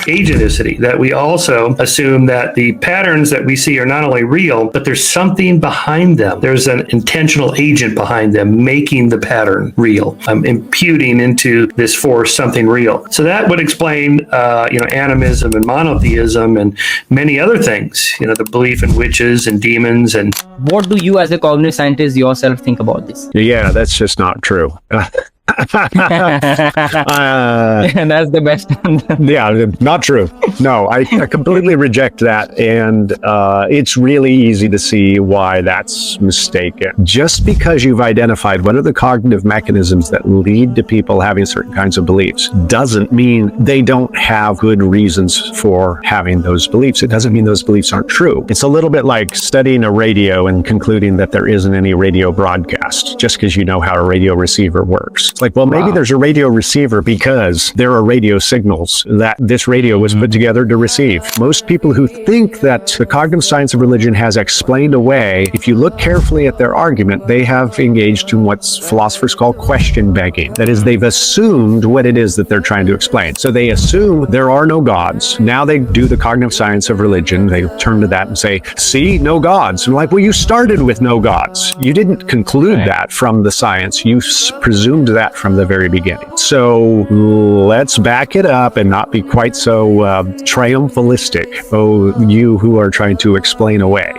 agenticity, that we also assume that the patterns that we see are not only real, but there's something behind them. There's an intentional agent behind them making the pattern real, imputing into this force something real. So that would explain, animism and monotheism and many other things, the belief in witches and demons. And what do you as a cognitive scientist yourself think about this? Yeah, that's just not true. That's the best. Yeah, not true. No, I completely reject that. And it's really easy to see why that's mistaken. Just because you've identified what are the cognitive mechanisms that lead to people having certain kinds of beliefs doesn't mean they don't have good reasons for having those beliefs. It doesn't mean those beliefs aren't true. It's a little bit like studying a radio and concluding that there isn't any radio broadcast just because you know how a radio receiver works. It's like, well, maybe there's a radio receiver because there are radio signals that this radio was put together to receive. Most people who think that the cognitive science of religion has explained away, if you look carefully at their argument, they have engaged in what philosophers call question begging. That is, they've assumed what it is that they're trying to explain. So they assume there are no gods. Now they do the cognitive science of religion. They turn to that and say, see, no gods. And like, well, you started with no gods. You didn't conclude that from the science. You presumed that from the very beginning. So let's back it up and not be quite so triumphalistic. Oh, you who are trying to explain away.